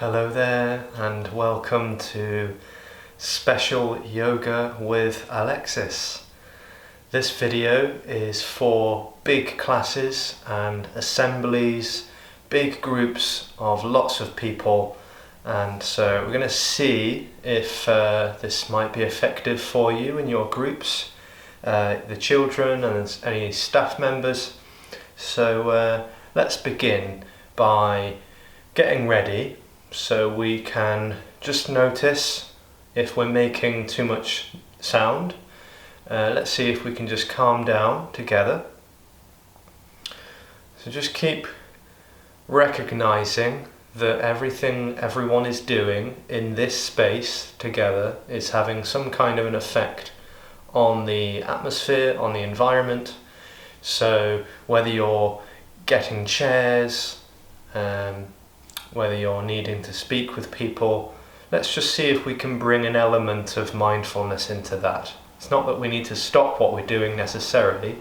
Hello there and welcome to Special Yoga with Alexis. This video is for big classes and assemblies, big groups of lots of people, and so we're going to see if this might be effective for you in your groups, the children and any staff members. So let's begin by getting ready. So we can just notice if we're making too much sound. Let's see if we can just calm down together. So just keep recognizing that everything everyone is doing in this space together is having some kind of an effect on the atmosphere, on the environment. So whether you're getting chairs, whether you're needing to speak with people, let's just see if we can bring an element of mindfulness into that. It's not that we need to stop what we're doing necessarily.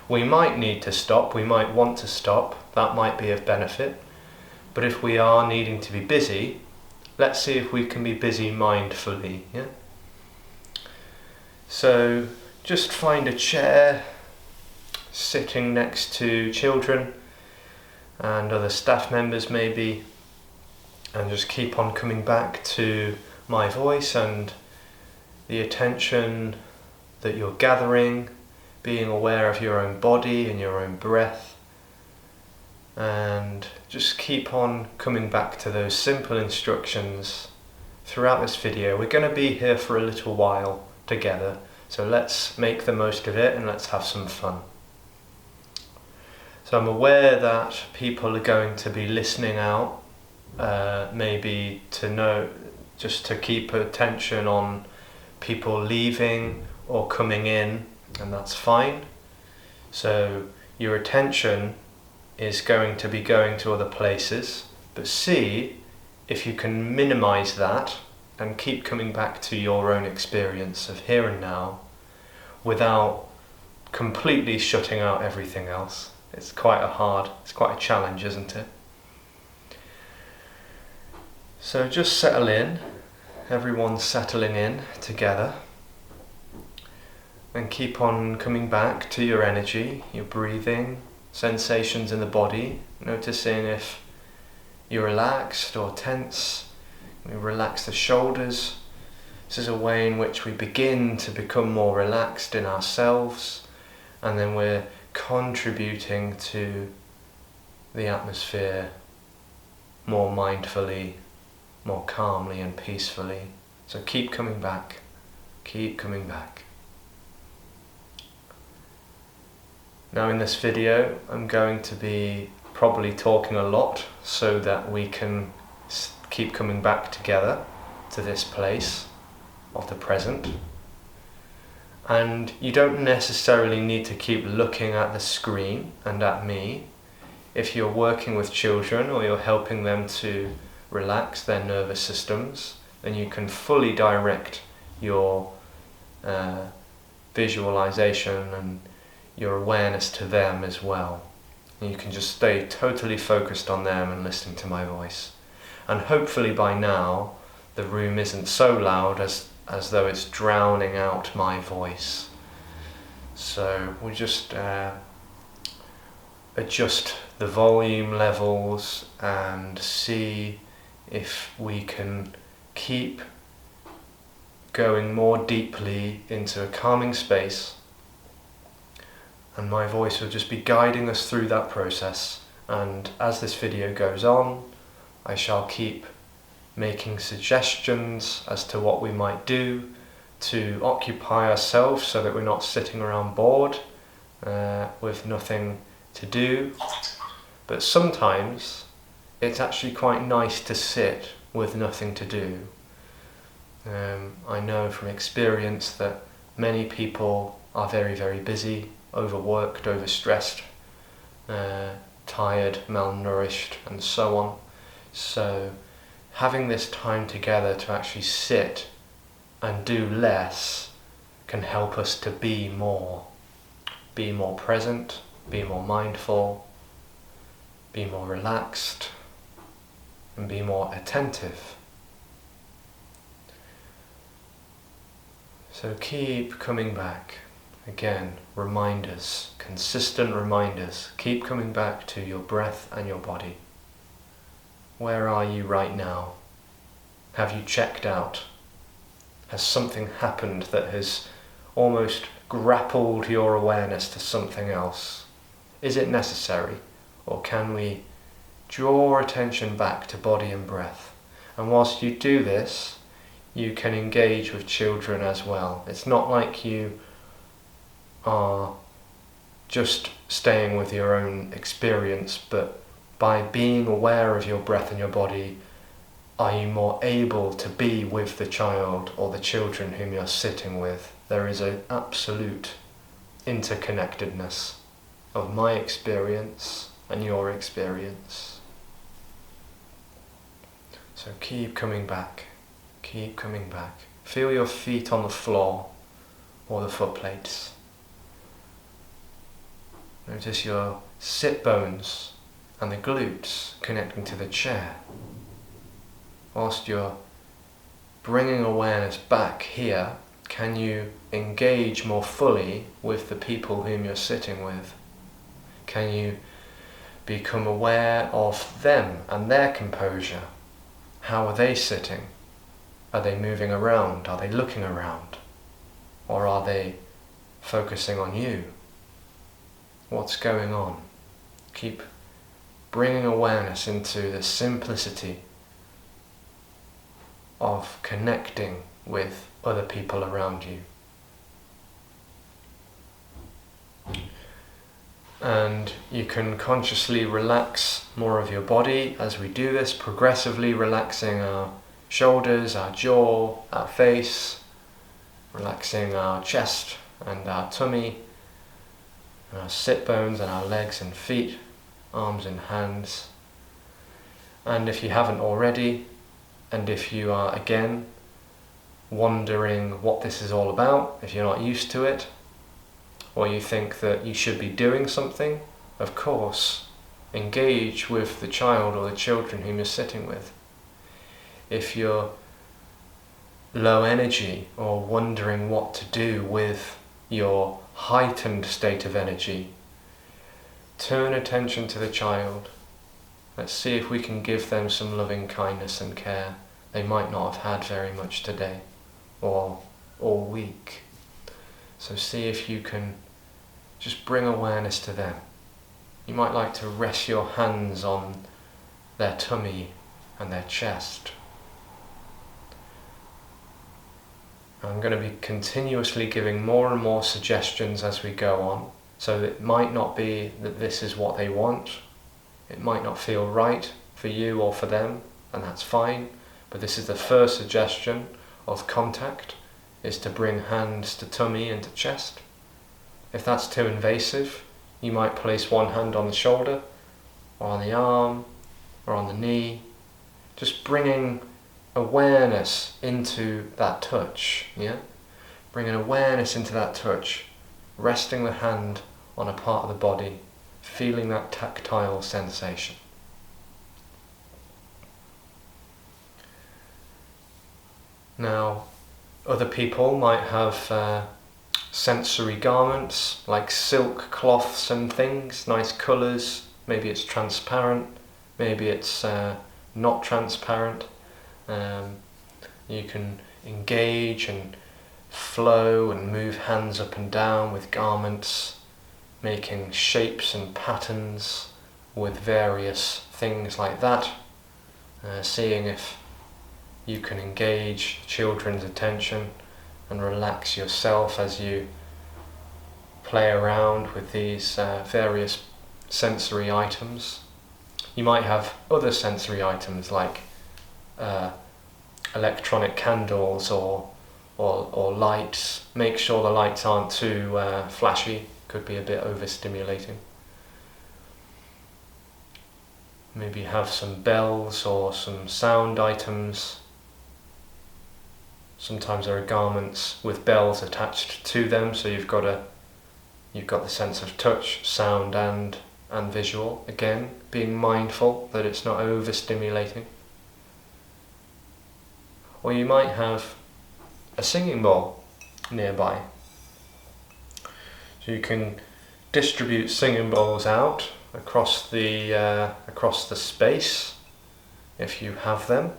We might need to stop, we might want to stop, that might be of benefit. But if we are needing to be busy, let's see if we can be busy mindfully. Yeah? So just find a chair sitting next to children and other staff members maybe, and just keep on coming back to my voice and the attention that you're gathering, being aware of your own body and your own breath, and just keep on coming back to those simple instructions throughout this video. We're going to be here for a little while together, so let's make the most of it and let's have some fun. So I'm aware that people are going to be listening out, maybe to know, just to keep attention on people leaving or coming in, and that's fine. So your attention is going to be going to other places, but see if you can minimize that and keep coming back to your own experience of here and now without completely shutting out everything else. It's quite a challenge, isn't it? So just settle in, everyone's settling in together, and keep on coming back to your energy, your breathing, sensations in the body, noticing if you're relaxed or tense. We relax the shoulders. This is a way in which we begin to become more relaxed in ourselves, and then we're contributing to the atmosphere more mindfully, more calmly and peacefully. So keep coming back, keep coming back. Now in this video I'm going to be probably talking a lot so that we can keep coming back together to this place of the present. And you don't necessarily need to keep looking at the screen and at me. If you're working with children or you're helping them to relax their nervous systems, then you can fully direct your visualization and your awareness to them as well. And you can just stay totally focused on them and listening to my voice. And hopefully by now the room isn't so loud as though it's drowning out my voice. So we just adjust the volume levels and see if we can keep going more deeply into a calming space, and my voice will just be guiding us through that process. And as this video goes on, I shall keep making suggestions as to what we might do to occupy ourselves so that we're not sitting around bored with nothing to do. But sometimes it's actually quite nice to sit with nothing to do. I know from experience that many people are very, very busy, overworked, overstressed, tired, malnourished, and so on. So having this time together to actually sit and do less can help us to be more present, be more mindful, be more relaxed, and be more attentive. So keep coming back. Again, reminders, consistent reminders. Keep coming back to your breath and your body. Where are you right now? Have you checked out? Has something happened that has almost grappled your awareness to something else? Is it necessary? Or can we draw attention back to body and breath? And whilst you do this, you can engage with children as well. It's not like you are just staying with your own experience, but by being aware of your breath and your body, are you more able to be with the child or the children whom you're sitting with? There is an absolute interconnectedness of my experience and your experience. So keep coming back. Keep coming back. Feel your feet on the floor or the foot plates. Notice your sit bones and the glutes connecting to the chair. Whilst you're bringing awareness back here, can you engage more fully with the people whom you're sitting with? Can you become aware of them and their composure? How are they sitting? Are they moving around? Are they looking around? Or are they focusing on you? What's going on? Keep bringing awareness into the simplicity of connecting with other people around you. And you can consciously relax more of your body as we do this, progressively relaxing our shoulders, our jaw, our face, relaxing our chest and our tummy, and our sit bones and our legs and feet, arms and hands. And if you haven't already, and if you are again wondering what this is all about, if you're not used to it, or you think that you should be doing something, of course, engage with the child or the children whom you're sitting with. If you're low energy or wondering what to do with your heightened state of energy, turn attention to the child. Let's see if we can give them some loving kindness and care they might not have had very much today or all week. So see if you can just bring awareness to them. You might like to rest your hands on their tummy and their chest. I'm going to be continuously giving more and more suggestions as we go on, so it might not be that this is what they want. It might not feel right for you or for them, and that's fine, but this is the first suggestion of contact, is to bring hands to tummy and to chest. If that's too invasive, you might place one hand on the shoulder, or on the arm, or on the knee, just bringing awareness into that touch, Bringing awareness into that touch, resting the hand on a part of the body, feeling that tactile sensation. Now, other people might have sensory garments like silk cloths and things, nice colours. Maybe it's transparent, maybe it's not transparent. You can engage and flow and move hands up and down with garments, making shapes and patterns with various things like that, seeing if you can engage children's attention and relax yourself as you play around with these various sensory items. You might have other sensory items like electronic candles or lights. Make sure the lights aren't too flashy, could be a bit overstimulating. Maybe have some bells or some sound items. Sometimes there are garments with bells attached to them, so you've got the sense of touch, sound and visual. Again, being mindful that it's not overstimulating. Or you might have a singing bowl nearby. So you can distribute singing bowls out across the space if you have them.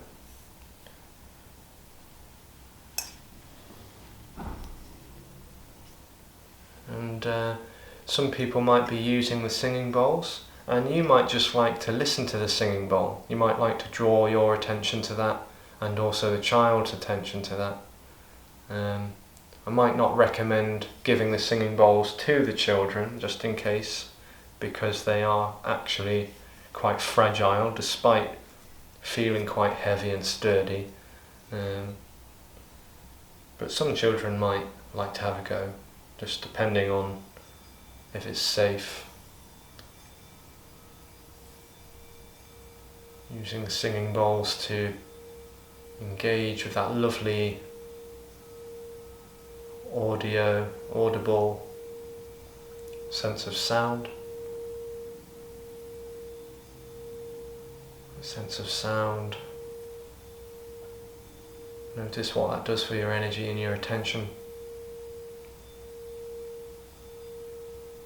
And some people might be using the singing bowls, and you might just like to listen to the singing bowl. You might like to draw your attention to that, and also the child's attention to that. I might not recommend giving the singing bowls to the children, just in case, because they are actually quite fragile, despite feeling quite heavy and sturdy. But some children might like to have a go, just depending on if it's safe. Using the singing bowls to engage with that lovely audible sense of sound. A sense of sound. Notice what that does for your energy and your attention.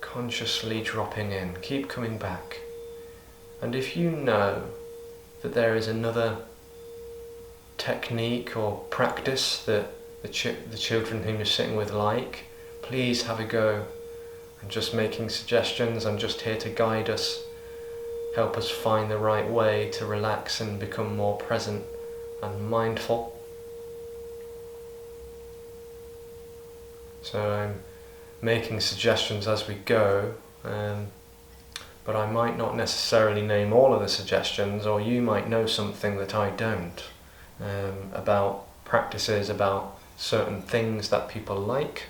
Consciously dropping in, keep coming back. And if you know that there is another technique or practice that the children whom you're sitting with like, please have a go. I'm just making suggestions, I'm just here to guide us, help us find the right way to relax and become more present and mindful. So I'm making suggestions as we go, but I might not necessarily name all of the suggestions, or you might know something that I don't, about practices, about certain things that people like.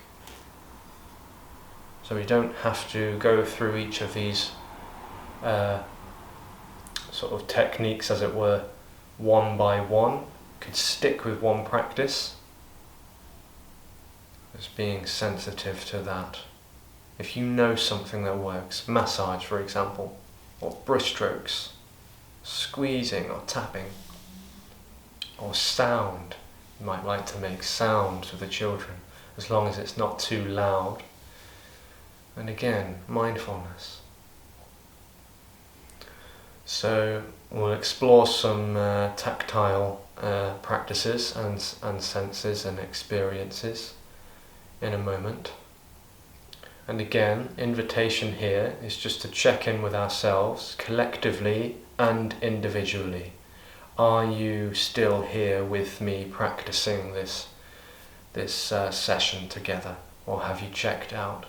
So we don't have to go through each of these sort of techniques, as it were, one by one. You could stick with one practice, just being sensitive to that. If you know something that works, massage for example, or brushstrokes, squeezing or tapping, or sound. You might like to make sounds with the children, as long as it's not too loud. And again, mindfulness. So we'll explore some tactile practices and senses and experiences in a moment. And again, invitation here is just to check in with ourselves, collectively and individually. Are you still here with me practicing this session together, or have you checked out?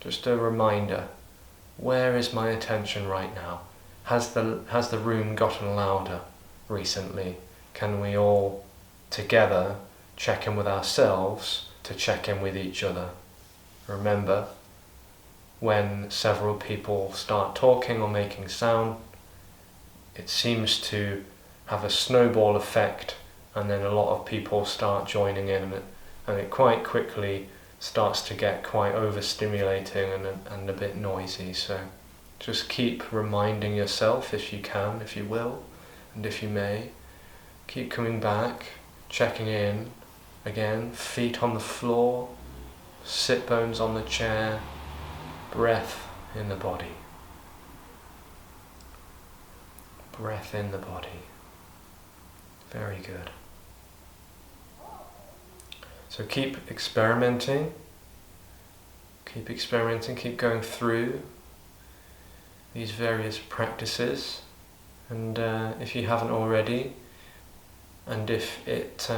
Just a reminder, where is my attention right now? Has the room gotten louder recently? Can we all together check in with ourselves to check in with each other? Remember, when several people start talking or making sound, it seems to have a snowball effect, and then a lot of people start joining in, and it quite quickly starts to get quite overstimulating and a bit noisy. So just keep reminding yourself, if you can, if you will, and if you may, keep coming back, checking in. Again, feet on the floor, sit bones on the chair, breath in the body. Breath in the body. Very good. So keep experimenting, keep going through these various practices, and if you haven't already, and if it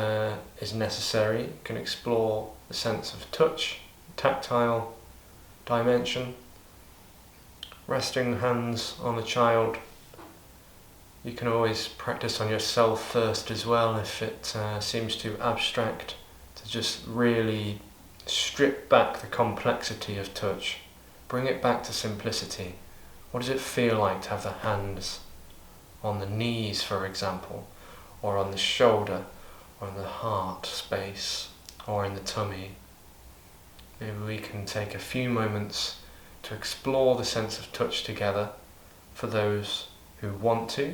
is necessary, you can explore the sense of touch, tactile dimension, resting hands on the child. You can always practice on yourself first as well if it seems too abstract, to just really strip back the complexity of touch, bring it back to simplicity. What does it feel like to have the hands on the knees, for example, or on the shoulder, or in the heart space, or in the tummy? Maybe we can take a few moments to explore the sense of touch together, for those who want to.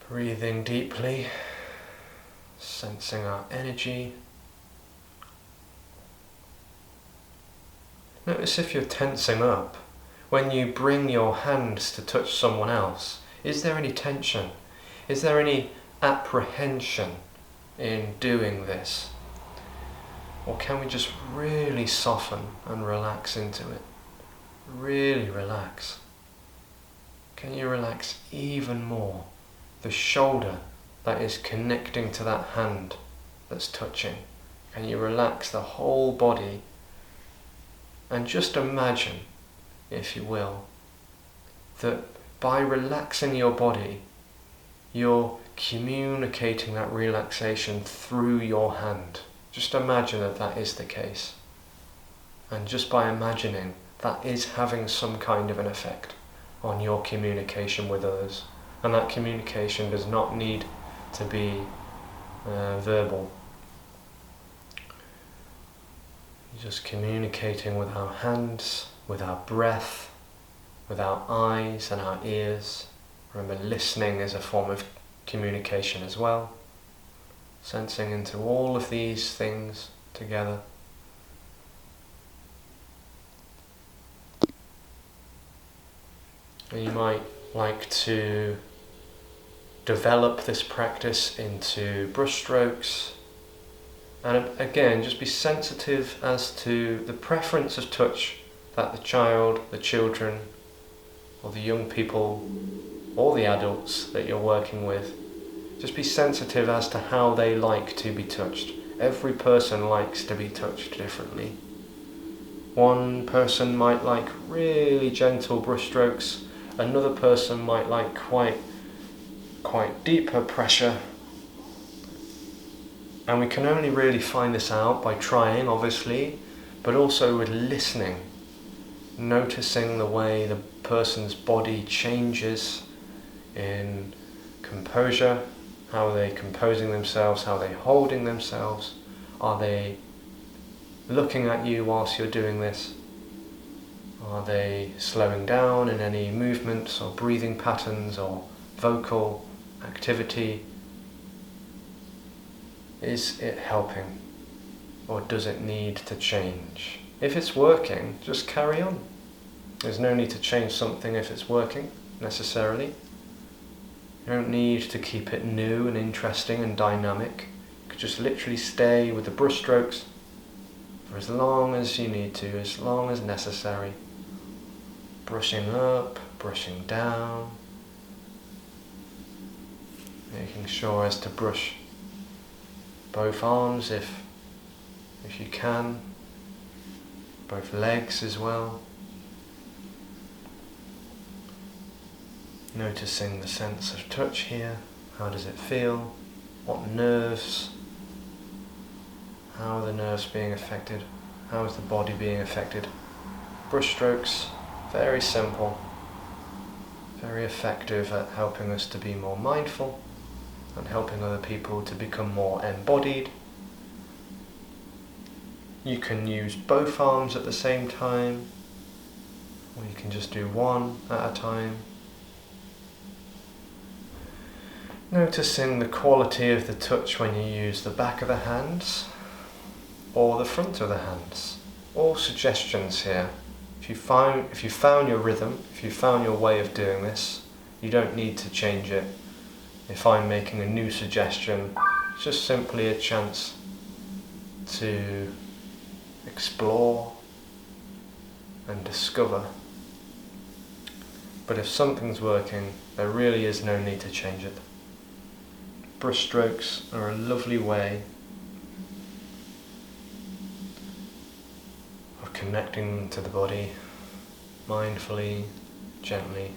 Breathing deeply, sensing our energy. Notice if you're tensing up. When you bring your hands to touch someone else, is there any tension? Is there any apprehension in doing this? Or can we just really soften and relax into it? Really relax. Can you relax even more the shoulder that is connecting to that hand that's touching? Can you relax the whole body? And just imagine, if you will, that by relaxing your body, you're communicating that relaxation through your hand. Just imagine that that is the case. And just by imagining, that is having some kind of an effect on your communication with others. And that communication does not need to be verbal. Just communicating with our hands, with our breath, with our eyes and our ears. Remember, listening is a form of communication as well. Sensing into all of these things together. And you might like to develop this practice into brushstrokes. And again, just be sensitive as to the preference of touch that the child, the children, or the young people, or the adults that you're working with, just be sensitive as to how they like to be touched. Every person likes to be touched differently. One person might like really gentle brushstrokes, another person might like quite deeper pressure. And we can only really find this out by trying, obviously, but also with listening, noticing the way the person's body changes in composure. How are they composing themselves? How are they holding themselves? Are they looking at you whilst you're doing this? Are they slowing down in any movements or breathing patterns or vocal activity? Is it helping, or does it need to change? If it's working, just carry on. There's no need to change something if it's working, necessarily. You don't need to keep it new and interesting and dynamic. You could just literally stay with the brushstrokes for as long as you need to, as long as necessary. Brushing up, brushing down. Making sure as to brush both arms if you can, both legs as well. Noticing the sense of touch here. How does it feel? What nerves? How are the nerves being affected? How is the body being affected? Brushstrokes, very simple, very effective at helping us to be more mindful and helping other people to become more embodied. You can use both arms at the same time, or you can just do one at a time. Noticing the quality of the touch when you use the back of the hands or the front of the hands. All suggestions here. If you found your rhythm, if you found your way of doing this, you don't need to change it. If I'm making a new suggestion, it's just simply a chance to explore and discover. But if something's working, there really is no need to change it. Brushstrokes are a lovely way of connecting to the body mindfully, gently,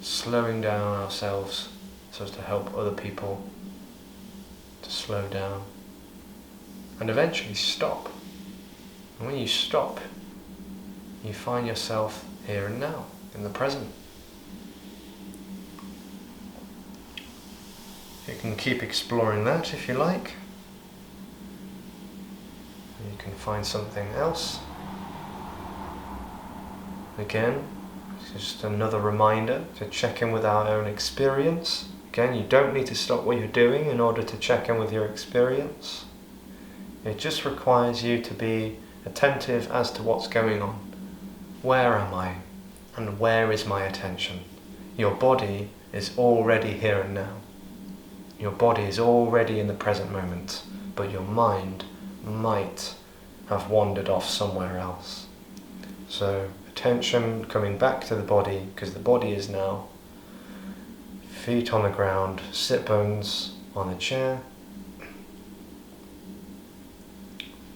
slowing down ourselves so as to help other people to slow down and eventually stop. And when you stop, you find yourself here and now, in the present. You can keep exploring that if you like. You can find something else. Again, it's just another reminder to check in with our own experience. Again, you don't need to stop what you're doing in order to check in with your experience. It just requires you to be attentive as to what's going on. Where am I? And where is my attention? Your body is already here and now. Your body is already in the present moment, but your mind might have wandered off somewhere else. So attention coming back to the body, because the body is now feet on the ground, sit bones on a chair,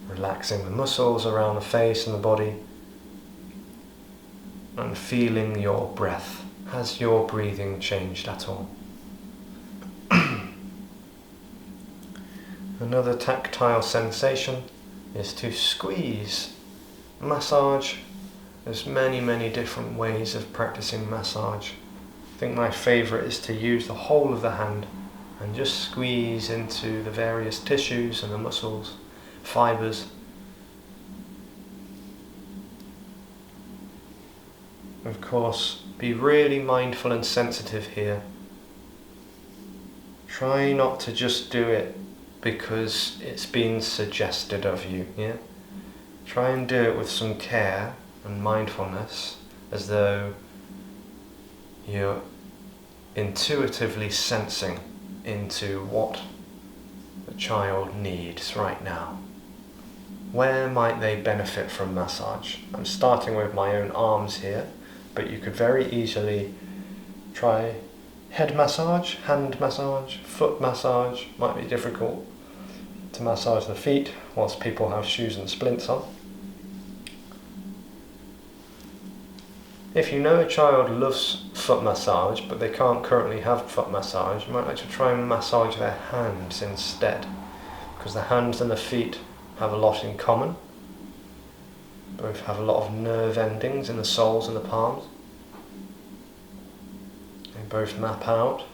relaxing the muscles around the face and the body, and feeling your breath. Has your breathing changed at all? Another tactile sensation is to squeeze. Massage. There's many different ways of practicing massage. I think my favourite is to use the whole of the hand and just squeeze into the various tissues and the muscles, fibres. Of course, be really mindful and sensitive here. Try not to just do it because it's been suggested of you, yeah? Try and do it with some care and mindfulness, as though you're intuitively sensing into what the child needs right now. Where might they benefit from massage? I'm starting with my own arms here, but you could very easily try head massage, hand massage, foot massage. Might be difficult to massage the feet whilst people have shoes and splints on. If you know a child loves foot massage but they can't currently have foot massage, you might like to try and massage their hands instead, because the hands and the feet have a lot in common. Both have a lot of nerve endings in the soles and the palms. They both map out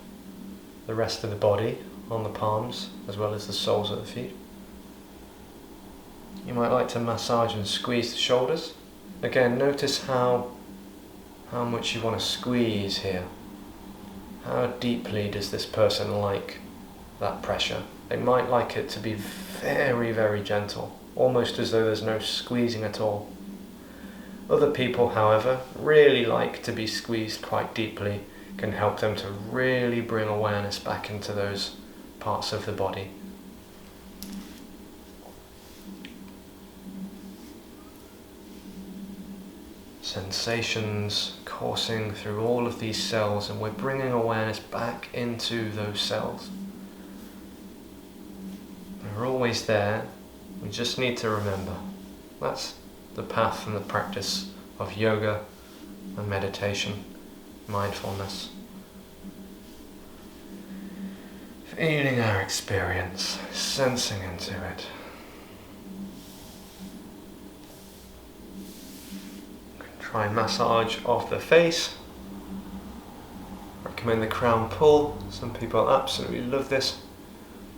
the rest of the body on the palms as well as the soles of the feet. You might like to massage and squeeze the shoulders. Again, notice how much you want to squeeze here. How deeply does this person like that pressure? They might like it to be very gentle, almost as though there's no squeezing at all. Other people, however, really like to be squeezed quite deeply. Can help them to really bring awareness back into those parts of the body. Sensations coursing through all of these cells, and we're bringing awareness back into those cells. They're always there, we just need to remember. That's the path and the practice of yoga and meditation, mindfulness. Feeling our experience, sensing into it. Try massage of the face. Recommend the crown pull. Some people absolutely love this.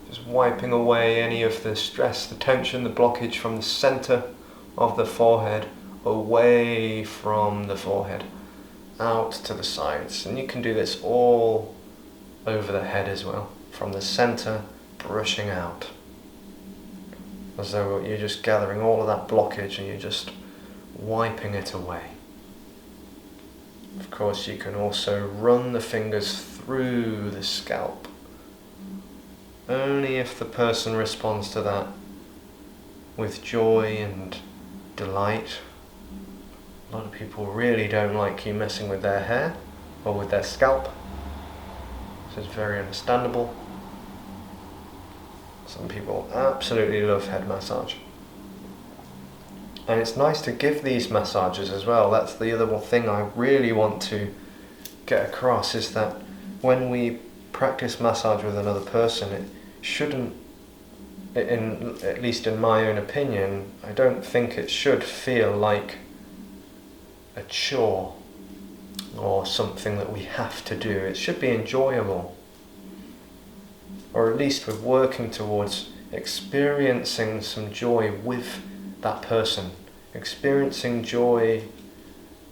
Just wiping away any of the stress, the tension, the blockage from the center of the forehead, away from the forehead, out to the sides. And you can do this all over the head as well, from the center, brushing out. As though you're just gathering all of that blockage and you're just wiping it away. Of course, you can also run the fingers through the scalp. Only if the person responds to that with joy and delight. A lot of people really don't like you messing with their hair or with their scalp. This is very understandable. Some people absolutely love head massage. And it's nice to give these massages as well. That's the other thing I really want to get across, is that when we practice massage with another person, it shouldn't, at least in my own opinion, I don't think it should feel like a chore or something that we have to do. It should be enjoyable. Or at least we're working towards experiencing some joy with that person, experiencing joy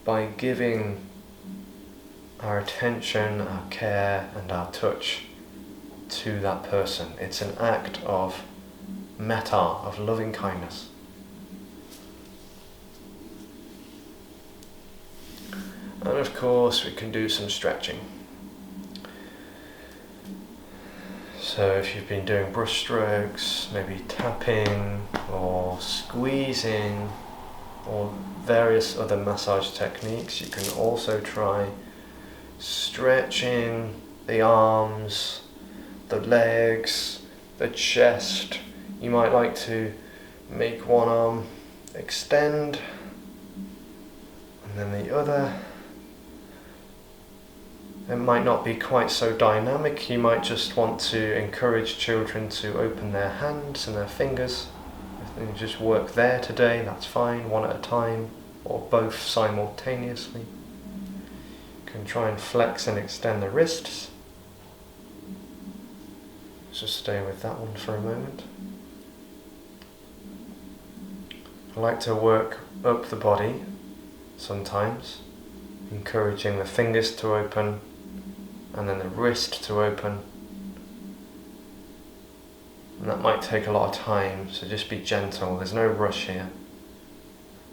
by giving our attention, our care and our touch to that person. It's an act of metta, of loving kindness. And of course we can do some stretching. So if you've been doing brush strokes, maybe tapping or squeezing or various other massage techniques, you can also try stretching the arms, the legs, the chest. You might like to make one arm extend and then the other. It might not be quite so dynamic. You might just want to encourage children to open their hands and their fingers. If they just work there today, that's fine, one at a time, or both simultaneously. You can try and flex and extend the wrists. Just stay with that one for a moment. I like to work up the body sometimes, encouraging the fingers to open and then the wrist to open. And that might take a lot of time, so just be gentle, there's no rush here.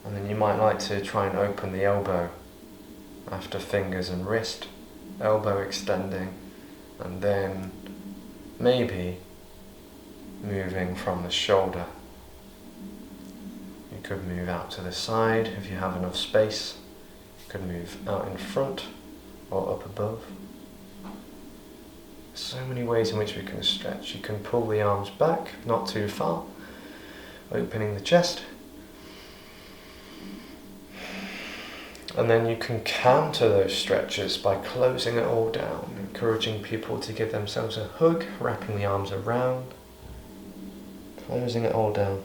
And then you might like to try and open the elbow after fingers and wrist, elbow extending, and then maybe moving from the shoulder. You could move out to the side if you have enough space. You could move out in front or up above. So many ways in which we can stretch. You can pull the arms back, not too far, opening the chest. And then you can counter those stretches by closing it all down, encouraging people to give themselves a hug, wrapping the arms around, closing it all down.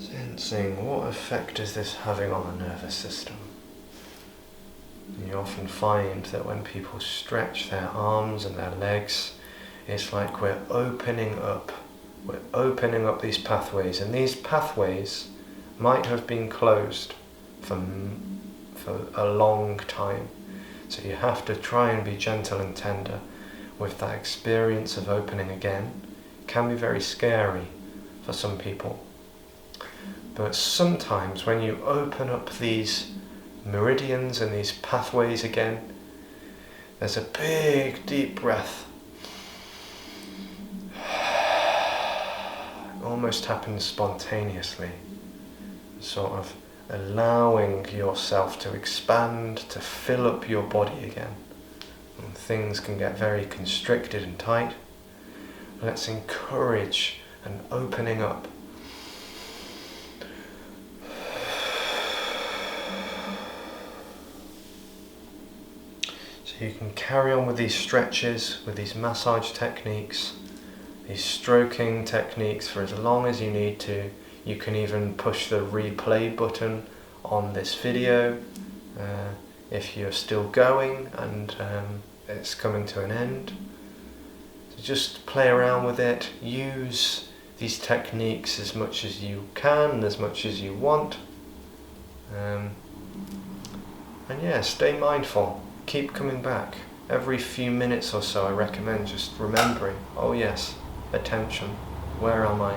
Sensing what effect is this having on the nervous system. You often find that when people stretch their arms and their legs, it's like we're opening up these pathways, and these pathways might have been closed for a long time. So you have to try and be gentle and tender with that experience of opening again. It can be very scary for some people. But sometimes when you open up these meridians and these pathways again, there's a big deep breath. It almost happens spontaneously, sort of allowing yourself to expand, to fill up your body again. And things can get very constricted and tight. Let's encourage an opening up. So you can carry on with these stretches, with these massage techniques, these stroking techniques for as long as you need to. You can even push the replay button on this video if you're still going and it's coming to an end. So just play around with it, use these techniques as much as you can, as much as you want. And yeah, stay mindful. Keep coming back. Every few minutes or so I recommend just remembering, oh yes, attention, where am I?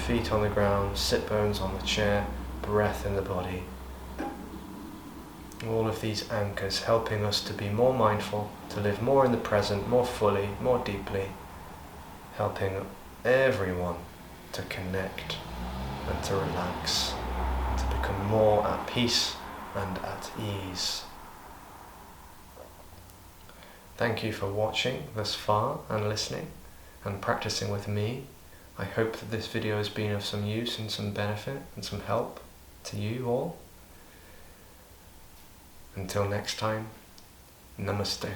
Feet on the ground, sit bones on the chair, breath in the body. All of these anchors helping us to be more mindful, to live more in the present, more fully, more deeply, helping everyone to connect and to relax, to become more at peace and at ease. Thank you for watching thus far and listening and practicing with me. I hope that this video has been of some use and some benefit and some help to you all. Until next time, Namaste.